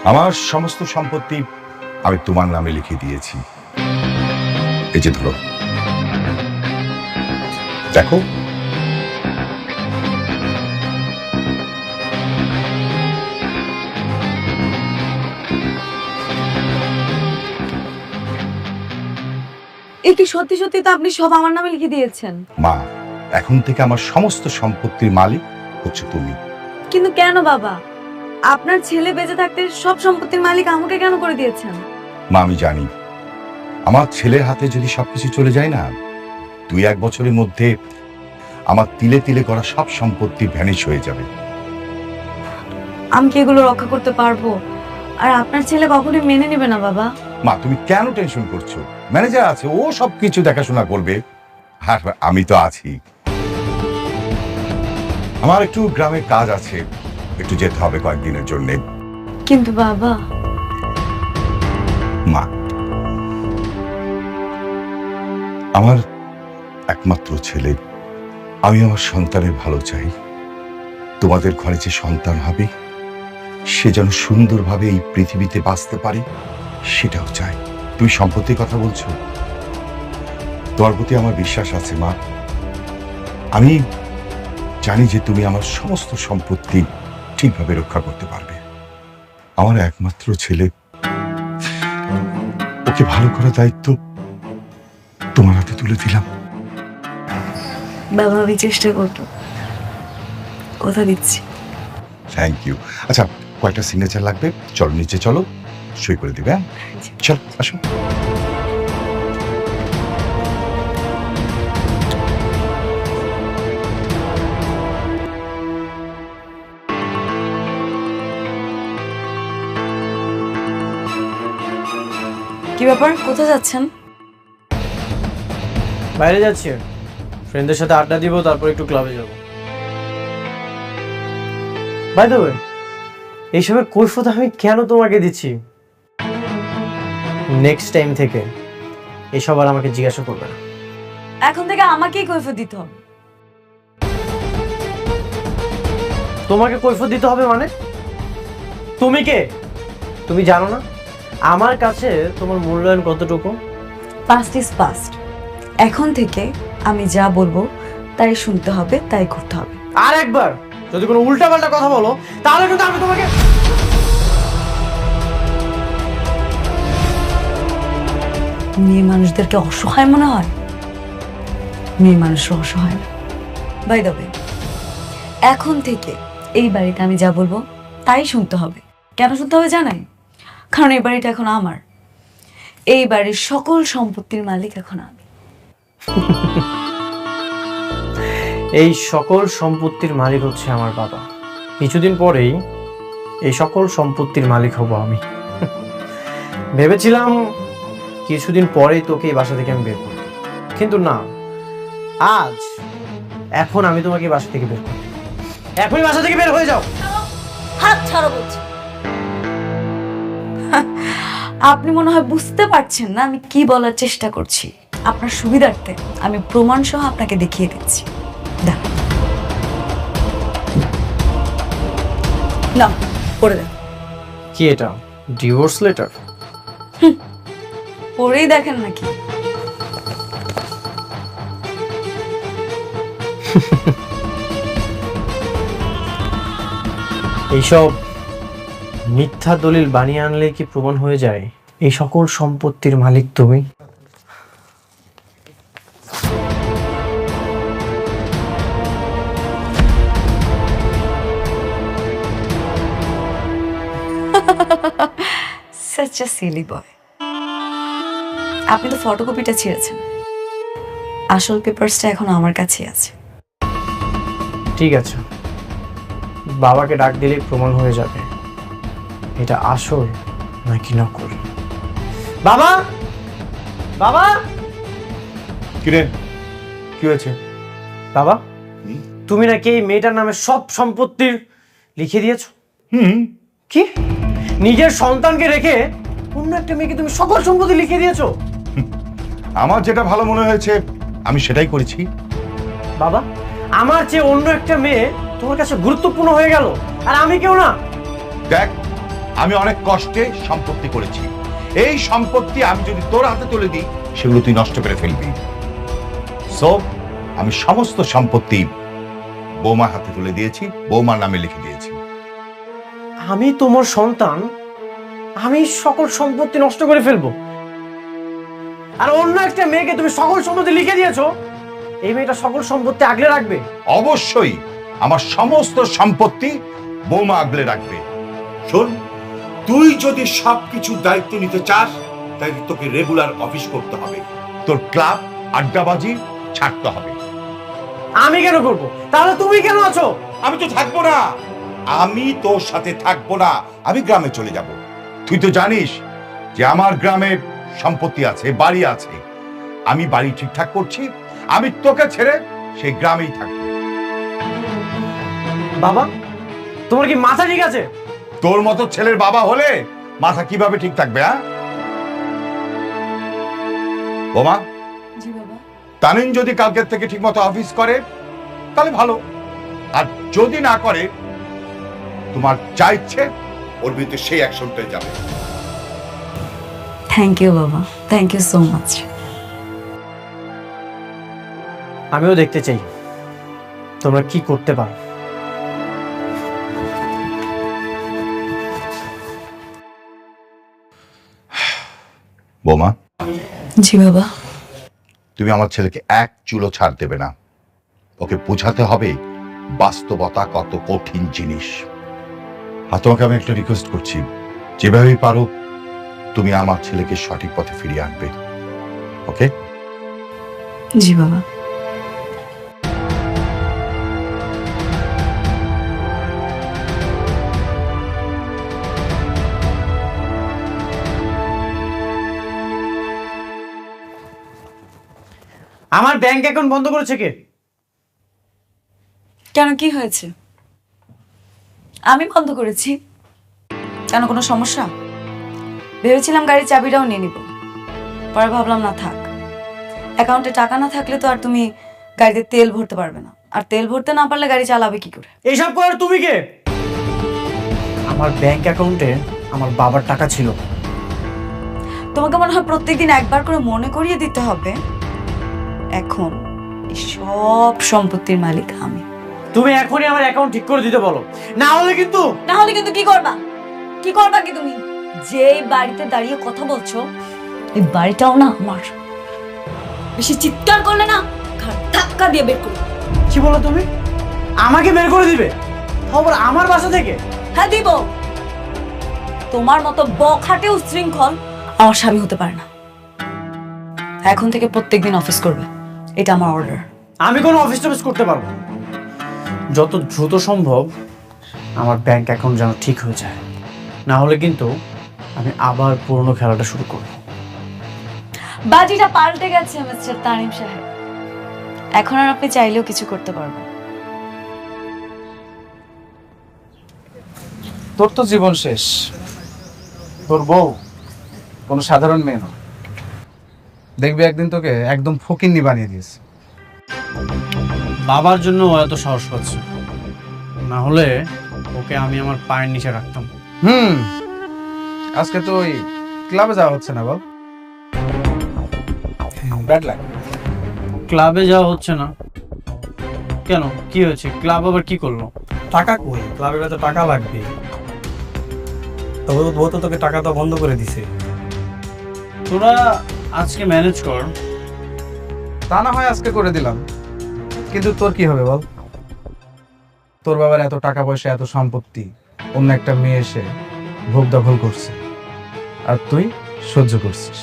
আমার সমস্ত সম্পত্তি আমি তোমার নামে লিখে দিয়েছি। এই যে ধরো। দেখো এই কি সত্যি সত্যি তো আপনি সব আমার নামে লিখে দিয়েছেন? মা, এখন থেকে আমার সমস্ত সম্পত্তির মালিক হচ্ছে তুমি। কিন্তু কেন বাবা? আপনার ছেলে বেঁচে থাকতে সব সম্পত্তির মালিক আমাকে কেন করে দিয়েছেন? মা, আমি জানি আমার ছেলের হাতে যদি সবকিছু চলে যায় না, 2-1 বছরের মধ্যে আমার তিলে তিলে করা সব সম্পত্তি ভ্যানিশ হয়ে যাবে। আমি কি এগুলো রক্ষা করতে পারবো? আর আপনার ছেলে কখনোই মেনে নেবে না বাবা। মা, তুমি কেন টেনশন করছো? ম্যানেজার আছে, ও সবকিছু দেখাশোনা করবে, আর আমি তো আছি। আমার একটু গ্রামে কাজ আছে, একটু যেতে হবে কয়েকদিনের জন্য। কিন্তু বাবা, মা, আমার একমাত্র ছেলে, আমি আমার সন্তানের ভালো চাই। তোমাদের ঘরে যে সন্তান হবে সে যেন সুন্দরভাবে এই পৃথিবীতে বাঁচতে পারে, সেটাও চাই। তুমি সম্পত্তির কথা বলছো, তোমার প্রতি আমার বিশ্বাস আছে মা। আমি জানি যে তুমি আমার সমস্ত সম্পত্তি ঠিকভাবে রক্ষা করতে পারবে। আমার একমাত্র ছেলে, ওকে ভালো করার দায়িত্ব তোমার হাতে তুলে দিলাম। বাবা আমি চেষ্টা করবো, কথা দিচ্ছি। Thank you. আচ্ছা, কয়টা সিগনেচার লাগবে? চলো নিচে চলো, সই করে দিবে। চল আসো। কি ব্যাপার, কোথায় যাচ্ছেন? বাইরে যাচ্ছি, ফ্রেন্ডদের সাথে আড্ডা দিব, তারপর একটু ক্লাবে যাব। বাই দ্য ওয়ে, এইসবের কৈফিয়ত আমি কেন তোমাকে দিচ্ছি? নেক্সট টাইম থেকে এসব আর আমাকে জিজ্ঞাসা করবে না। এখন থেকে আমাকেই কৈফিয়ত দিতে হবে। তোমাকে কৈফিয়ত দিতে হবে মানে? তুমি কে? তুমি জানো না আমার কাছে তোমার মূল্যায়ন কতটুকু? Past is past. এখন থেকে আমি যা বলবো তাই শুনতে হবে, তাই করতে হবে। আর একবার যদি কোনো উল্টাপাল্টা কথা বলো তাহলে কিন্তু আমি তোমাকে... মেয়ে মানুষদেরকে অসহায় মনে হয়? মেয়ে মানুষরা অসহায় না। বাই দ্য ওয়ে, এখন থেকে এই বাড়িতে আমি যা বলবো তাই শুনতে হবে। কেন শুনতে হবে জানেন? কারণ এই বাড়িটা এখন আমার। এই বাড়ির সকল সম্পত্তির মালিক এখন আমি। এই সকল সম্পত্তির মালিক হচ্ছে আমার বাবা। কিছুদিন পরেই এই সকল সম্পত্তির মালিক হব আমি। ভেবেছিলাম কিছুদিন পরেই তোকে এই বাসা থেকে আমি বের করব, কিন্তু না, আজ এখন আমি তোমাকে এই বাসা থেকে বের করব। এখনই বাসা থেকে বের হয়ে যাও। হাত ছাড়ো বলছি। আপনি মনে হয় বুঝতে পারছেন না আমি কি বলার চেষ্টা করছি। আপনার সুবিধার্থে আমি প্রমাণ সহ আপনাকে দেখিয়ে দিচ্ছি। না, পড়ে দেন। কি এটা? Divorce letter? পড়েই দেখেন নাকি? এইসব মিথ্যা দলিল বানিয়ে আনলে কি প্রমাণ হয়ে যায় এই সকল সম্পত্তির মালিক তুমি? Such a silly boy. আপনি তো ফটোকপিটা ছিঁড়েছেন, আসল পেপারসটা এখন আমার কাছেই আছে। ঠিক আছে, বাবাকে ডাক দিলেই প্রমাণ হয়ে যাবে এটা আসল নাকি নকল। বাবা, বাবা, কিরে, কি হয়েছে? বাবা, তুমি নাকি এই মেয়েটার নামে সব সম্পত্তি লিখে দিয়েছো? কি, নিজের সন্তানকে রেখে অন্য একটা মেয়েকে তুমি সকল সম্পত্তি লিখে দিয়েছো? আমার যেটা ভালো মনে হয়েছে আমি সেটাই করেছি। বাবা, আমার চেয়ে অন্য একটা মেয়ে তোমার কাছে গুরুত্বপূর্ণ হয়ে গেল, আর আমি কেউ না? দেখ, আমি অনেক কষ্টে সম্পত্তি করেছি। এই সম্পত্তি আমি যদি তোর হাতে তুলে দিই সেগুলো তুই নষ্ট করে ফেলবি। সো আমি সমস্ত সম্পত্তি বৌমার হাতে তুলে দিয়েছি, বৌমার নামে লিখে দিয়েছি। আমি তোমার সন্তান, আমি সকল সম্পত্তি নষ্ট করে ফেলবো? আর অন্য একটা মেয়েকে তুমি সকল সম্পত্তি লিখে দিয়েছো, এই মেয়েটা সকল সম্পত্তি আগলে রাখবে? অবশ্যই আমার সমস্ত সম্পত্তি বৌমা আগলে রাখবে। শোন, তুই যদি সবকিছু দায়িত্ব নিতে চাস তাহলে তোকে রেগুলার অফিস করতে হবে, তোর ক্লাব আড্ডাবাজি ছাড়তে হবে। আমি কেন করবো? তাহলে তুমি কেন আছো? আমি তো থাকবো না, আমি তোর সাথে থাকবো না, আমি গ্রামে চলে যাব। তুই তো জানিস যে আমার গ্রামে সম্পত্তি আছে, বাড়ি আছে, আমি বাড়ি ঠিকঠাক করছি, আমি তোকে ছেড়ে সেই গ্রামেই থাকবো। বাবা, তোমার কি মাথা ঠিক আছে? তোর মতো ছেলের বাবা হলে মাথা কিভাবে ঠিক থাকবে? হ্যাঁ বোমা, জি বাবা। তানিন যদি কালকের থেকে ঠিক মতো অফিস করে তাহলে ভালো, আর যদি না করে তোমার যা ইচ্ছে ওর বিরুদ্ধে সেই অ্যাকশনটাই যাবে। থ্যাংক ইউ বাবা, থ্যাংক ইউ সো মাচ। আমিও দেখতে চাই তোমরা কি করতে পারো। বোমা, জি বাবা। তুমি আমার ছেলেকে এক চুলো ছাড় দেবে না, ওকে বোঝাতে হবে বাস্তবতা কত কঠিন জিনিস। আর তোমাকে আমি একটা রিকোয়েস্ট করছি, যেভাবেই পারো তুমি আমার ছেলেকে সঠিক পথে ফিরিয়ে আনবে, ওকে? জি বাবা। আমার ব্যাংক অ্যাকাউন্ট বন্ধ করেছে কে? কেন, কি হয়েছে? আমি বন্ধ করেছি। কেন, কোনো সমস্যা? ভেবেছিলাম গাড়ির চাবিটাও নিয়ে নিব, পরে ভাবলাম না থাক, অ্যাকাউন্টে টাকা না থাকলে তো আর তুমি গাড়িতে তেল ভরতে পারবে না, আর তেল ভরতে না পারলে গাড়ি চালাবে কি করে? এইসব করার তুমি কে? আমার ব্যাংক অ্যাকাউন্টে আমার বাবার টাকা ছিল। তোমাকে মনে হয় প্রত্যেকদিন একবার করে মনে করিয়ে দিতে হবে। এখন এই সব সম্পত্তির মালিক আমি। তুমি এখনই আমার অ্যাকাউন্ট ঠিক করে দিতে বলো, না হলে কিন্তু কি করবা? কি করবা কি তুমি? যে বাড়িতে দাঁড়িয়ে কথা বলছো, এই বাড়িটাও না আমার। বেশি চিৎকার করলে না ঘাড় ধাক্কা দিয়ে বের করো। কি বলো তুমি? আমাকে বের করে দিবে? খবর আমার বাসা থেকে? হ্যাঁ দিব। তোমার মতো বখাটে উশৃঙ্খল আমার স্বামী হতে পারে না। এখন থেকে প্রত্যেকদিন অফিস করবে, এটা আমার অর্ডার। আমি কোনো অফিস টফিস করতে পারবো না। যত দ্রুত সম্ভব আমার ব্যাংক অ্যাকাউন্ট যেন ঠিক হয়ে যায়, না হলে কিন্তু আমি আবার পুরনো খেলাটা শুরু করব। বাজিটা পাল্টে গেছে মিস্টার তানিম সাহেব, এখন আর আপনি চাইলেও কিছু করতে পারবেন। তোর তো জীবন শেষ, তোর বউ কোনো সাধারণ মেয়ে নয়, দেখবি একদিন তোকে একদম ফকিন্নি বানিয়ে দিয়েছে। বাবার জন্য ও এত সাহস পাচ্ছে, না হলে ওকে আমি আমার পায়ের নিচে রাখতাম। আজকে তো ওই ক্লাবে যাওয়া হচ্ছে না বল? ব্যাড লাগ। ক্লাবে যাওয়া হচ্ছে না কেন? কি হয়েছে? ক্লাব আবার কি করলো? টাকা কই? ক্লাবের তো টাকা লাগবে, তবে ও তো তোকে টাকা দেওয়া বন্ধ করে দিছে। তোরা আজকে ম্যানেজ কর। তা না হয় আজকে করে দিলাম, কিন্তু তোর কি হবে বল? তোর বাবার এত টাকা পয়সা, এত সম্পত্তি, অন্য একটা মেয়ে এসে ভোগ দখল করছে, আর তুই সহ্য করছিস।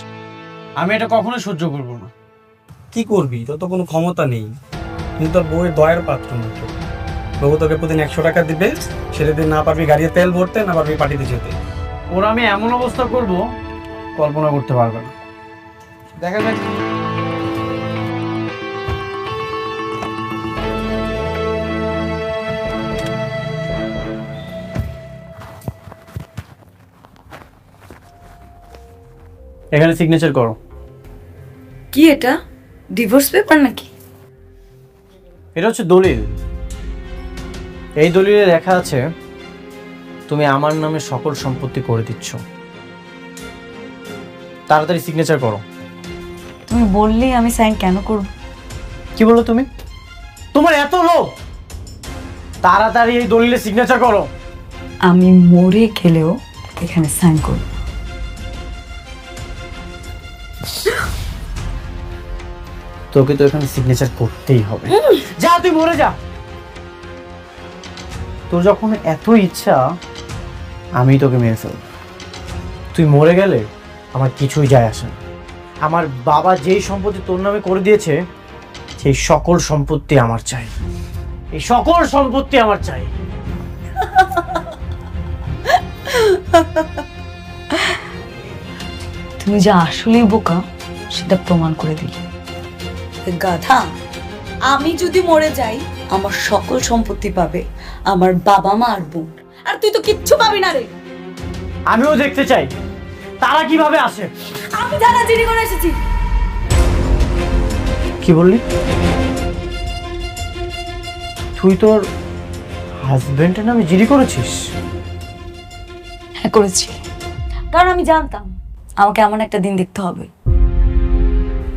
আমি এটা কখনোই সহ্য করবো না। কি করবি? তোর তো কোনো ক্ষমতা নেই, কিন্তু তোর বউয়ের দয়ের পাত্র মতো। বউ তোকে প্রতিদিন 100 টাকা দিবে, সেটা দিয়ে না পারবি গাড়িতে তেল ভরতে, না পারবি পার্টিতে যেতে। ওরা আমি এমন অবস্থা করব কল্পনা করতে পারবে না। দেখা যাক। এখানে সিগনেচার করো। কি এটা? ডিভোর্স পেপার নাকি? এটা হচ্ছে দলিল। এই দলিলে লেখা আছে তুমি আমার নামে সকল সম্পত্তি করে দিচ্ছ। তাড়াতাড়ি সিগনেচার করো। তুমি বললেই আমি সাইন কেন করব? কি বলো তুমি? তোমার এত লোভ, তাড়াতাড়ি এই দলিলে সিগনেচার করো। আমি মরে গেলেও এখানে সাইন করব। তোকে তো এখানে সিগনেচার করতেই হবে। যা, তুই মরে যা। তোর যখন এত ইচ্ছা, আমি তোকে মেরে ফেলব। তুই মরে গেলে আমার কিছুই যায় আসে না। আমার বাবা যেই সম্পত্তি তোর নামে করে দিয়েছে, সেই সকল সম্পত্তি আমার চাই। এই সকল সম্পত্তি আমার চাই। তুমি যে আসলেই বোকা সেটা প্রমাণ করে দিলে। গাধা, আমি যদি মরে যাই আমার সকল সম্পত্তি পাবে আমার বাবা মা আর বোন, আর তুই তো কিচ্ছু পাবি না রে। আমিও দেখতে চাই তারা কিভাবে আসে। আমি জানা জিডি করে এসেছি। কি বললি? তুই তোর হাজবেন্ডের নামে জিডি করেছিস? হ্যাঁ করেছি, কারণ আমি জানতাম আমাকে এমন একটা দিন দেখতে হবে।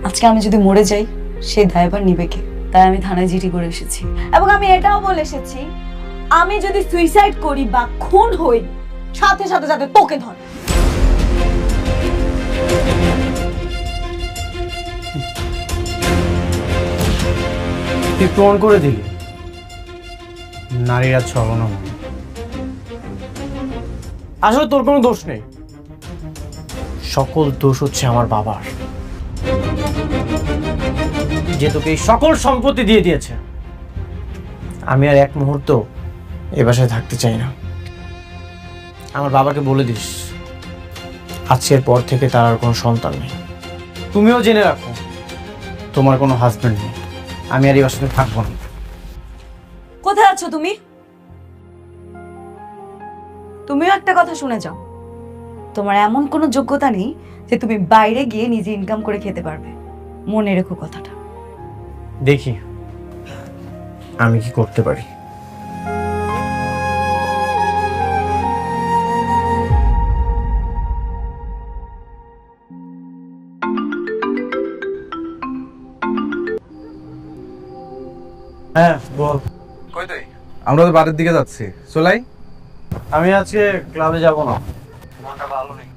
আজকে আমি যদি মরে যাই সেই দায়ভার নিবে কে? তাই আমি থানায় জিডি করে এসেছি, এবং আমি এটাও বলে এসেছি আমি যদি সুইসাইড করি বা খুন হই সাথে সাথে যাতে তোকে ধর। তুই প্রমাণ করে দিলি নারীরা ছলনাময়ী। আসলে তোর কোনো দোষ নেই, সকল দোষ হচ্ছে আমার বাবার, যে তোকে এই সকল সম্পত্তি দিয়ে দিয়েছে। আমি আর এক মুহূর্ত এ বাসায় থাকতে চাই না। আমার বাবাকে বলে দিস আজকের পর থেকে তার আর কোনো সন্তান নেই। তুমিও জেনে রাখো তোমার কোনো হাজবেন্ড নেই। আমি আর এই বাসাতে থাকবো না। কোথায় আছো তুমি? তুমিও একটা কথা শুনে যাও, তোমার এমন কোনো যোগ্যতা নেই যে তুমি বাইরে গিয়ে নিজে ইনকাম করে খেতে পারবে। মনে রেখো কথাটা। দেখি আমি কি করতে পারি। হ্যাঁ বল। কই তুই? আমরা তো বাড়ির দিকে যাচ্ছি, চলাই। আমি আজকে ক্লাবে যাব না, মনটা ভালো নেই।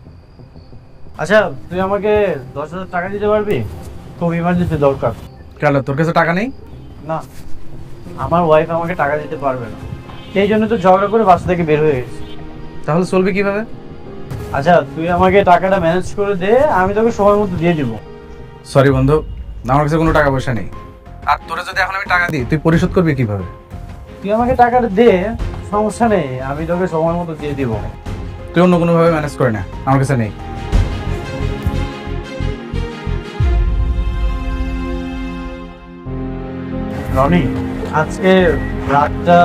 আচ্ছা তুই আমাকে 10,000 টাকা দিতে পারবি? খুব ইমার্জেন্সি দরকার। কেন, তোর কাছে টাকা নেই? না, আমার ওয়াইফ আমাকে টাকা দিতে পারবে না, সেই জন্য তো ঝগড়া করে বাসা থেকে বের হয়ে গেছি। তাহলে চলবে কিভাবে? আচ্ছা তুই আমাকে টাকাটা ম্যানেজ করে দে, আমি তোকে সময় মতো দিয়ে দিব। সরি বন্ধু, আমার কাছে কোনো টাকা পয়সা নেই। আর তোরা যদি এখন আমি টাকা দিই তুই পরিশোধ করবি কিভাবে? তুই আমাকে টাকাটা দে, সমস্যা নেই, আমি তোকে সময় মতো দিয়ে দিব। তুই অন্য কোনোভাবে ম্যানেজ করে না, আমার কাছে নেই। রনি, আজকে রাতটা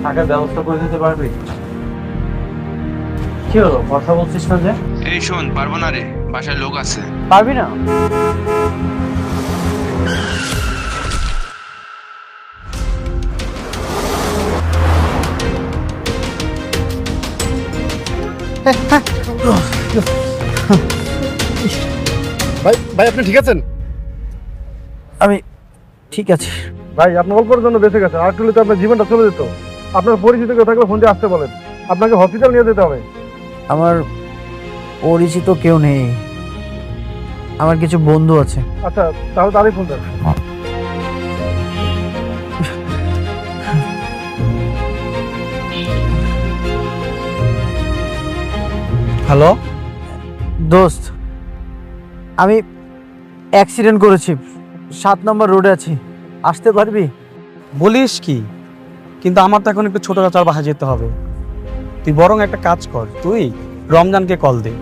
থাকার ব্যবস্থা করে দিতে পারবি? কি হলো, কথা বলছিস না যে? এই শোন, পারবো না রে, বাসায় লোক আছে। পারবি না? ভাই ভাই আপনি ঠিক আছেন? আমি ঠিক আছে ভাই আপনার অল্পের জন্য বেঁচে গেছে, আর তো আপনার জীবনটা চলে যেত। আপনার পরিচিত কেউ থাকলে ফোন দিয়ে আসতে বলেন, আপনাকে হসপিটাল নিয়ে যেতে হবে। আমার পরিচিত কেউ নেই, আমার কিছু বন্ধু আছে। আচ্ছা তাহলে তারই ফোন দেন। হ্যালো দোস্ত, আমি অ্যাক্সিডেন্ট করেছি, 7 নম্বর রোডে আছি, আসতে পারবি? বলিস কি? কিন্তু আমার তো এখন একটু ছোট চাচার বাসায় যেতে হবে। তুই বরং একটা কাজ কর, তুই রমজানকে কল দে।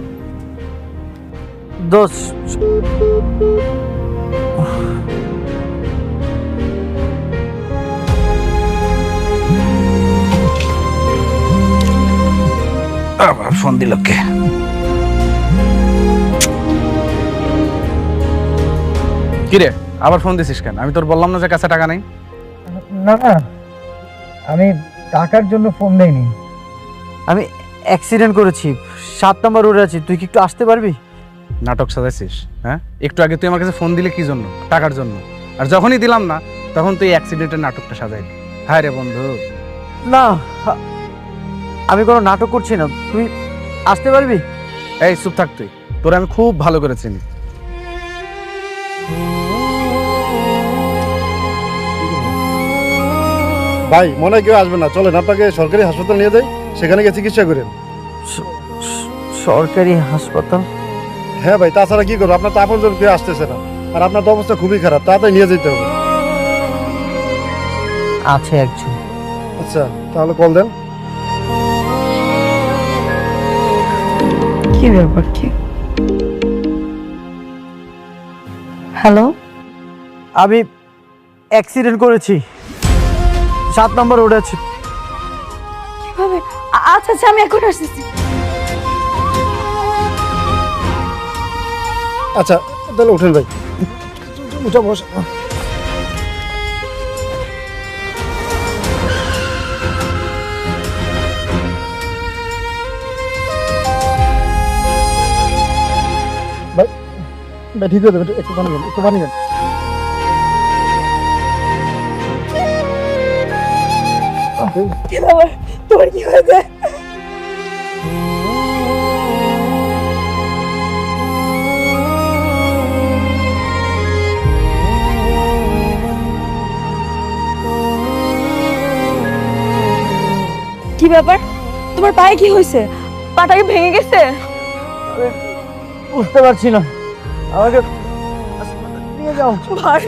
দোস্ত আবার ফোন দিল কে? কিরে আবার ফোন দিছিস কেন? আমি তোর বললাম না যে কাছে টাকা নেই। না না, আমি টাকার জন্য ফোন দেইনি। আমি অ্যাক্সিডেন্ট করেছি, 7 নম্বর রোডে আছি, তুই কি একটু আসতে পারবি? নাটক সাজাইছিস? হ্যাঁ, একটু আগে তুই আমার কাছে ফোন দিলে কি জন্য? টাকার জন্য। আর যখনই দিলাম না তখন তুই অ্যাক্সিডেন্টের নাটকটা সাজাইলি। হায় রে বন্ধু। না, আমি কোনো নাটক করছি না। তুই আসতে পারবি? এই চুপ থাক তুই, তোর আমি খুব ভালো করে চিনি। ভাই মনে হয় কেউ আসবে না, চলেন আপনাকে সরকারি হাসপাতাল নিয়ে যাই, সেখানে গিয়ে চিকিৎসা করেন। সরকারি হাসপাতাল? হ্যাঁ ভাই, তাছাড়া কি করবো, আপনার তো আপনজন কেউ আসতেছে না, আর আপনার তো অবস্থা খুবই খারাপ, তাড়াতাড়ি নিয়ে যেতে হবে। আছে একজন। আচ্ছা তাহলে কল দেন। কি ব্যাপার কি? হ্যালো, আমি অ্যাক্সিডেন্ট করেছি, 7 নম্বর রোডে আছি। কিভাবে? আচ্ছা আচ্ছা, আমি এখন আসতেছি। আচ্ছা তাহলে উঠেন ভাই, উঠা বস। ভাই ভাই ঠিক হয়ে যাবে, একটু পানি খান, একটু পানি খান। তোমার কি হয়েছে? কি ব্যাপার? তোমার পায়ে কি হয়েছে? পাটা কি ভেঙে গেছে? বুঝতে পারছি না, আমাকে নিয়ে যাও ভাই,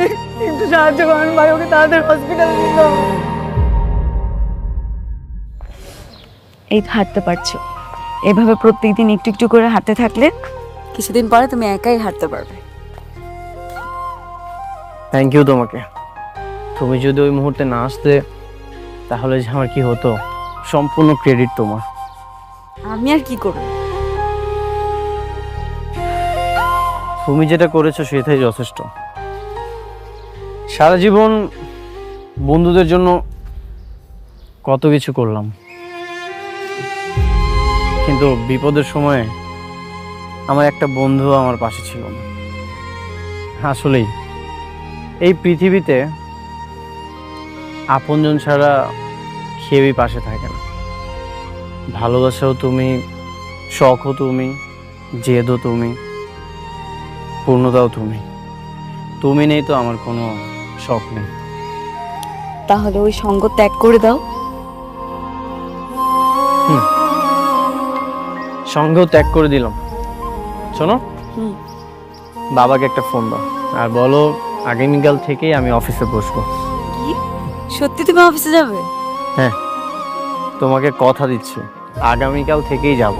একটু সাহায্য করেন ভাই, ওকে তাড়াতাড়ি হসপিটালে নিয়ে যাও। এই হাঁটতে পারছো, এভাবে প্রত্যেকদিন একটু একটু করে হাঁটতে থাকলে কিছুদিন পরে তুমি একাই হাঁটতে পারবে। থ্যাংক ইউ তোমাকে। তুমি যদি ওই মুহূর্তে না আসতে তাহলে যে আমার কি হতো, সম্পূর্ণ ক্রেডিট তোমার। আমি আর কি করব? তুমি যেটা করেছো সেটাই যথেষ্ট। সারা জীবন বন্ধুদের জন্য কত কিছু করলাম, কিন্তু বিপদের সময় আমার একটা বন্ধু আমার পাশে ছিল না। আসলেই এই পৃথিবীতে আপনজন ছাড়া কেউই পাশে থাকে না। ভালোবাসাও তুমি, শখও তুমি, জেদও তুমি, পূর্ণতাও তুমি। তুমি নেই তো আমার কোনো শখ নেই। তাহলে ওই সঙ্গ ত্যাগ করে দাও। সঙ্গেও ত্যাগ করে দিলাম। শোনো, হুম। বাবাকে একটা ফোন দাও আর বলো আগামীকাল থেকেই আমি অফিসে বসবো। কি সত্যি তুমি অফিসে যাবে? হ্যাঁ, তোমাকে কথা দিচ্ছি, আগামীকাল থেকেই যাব।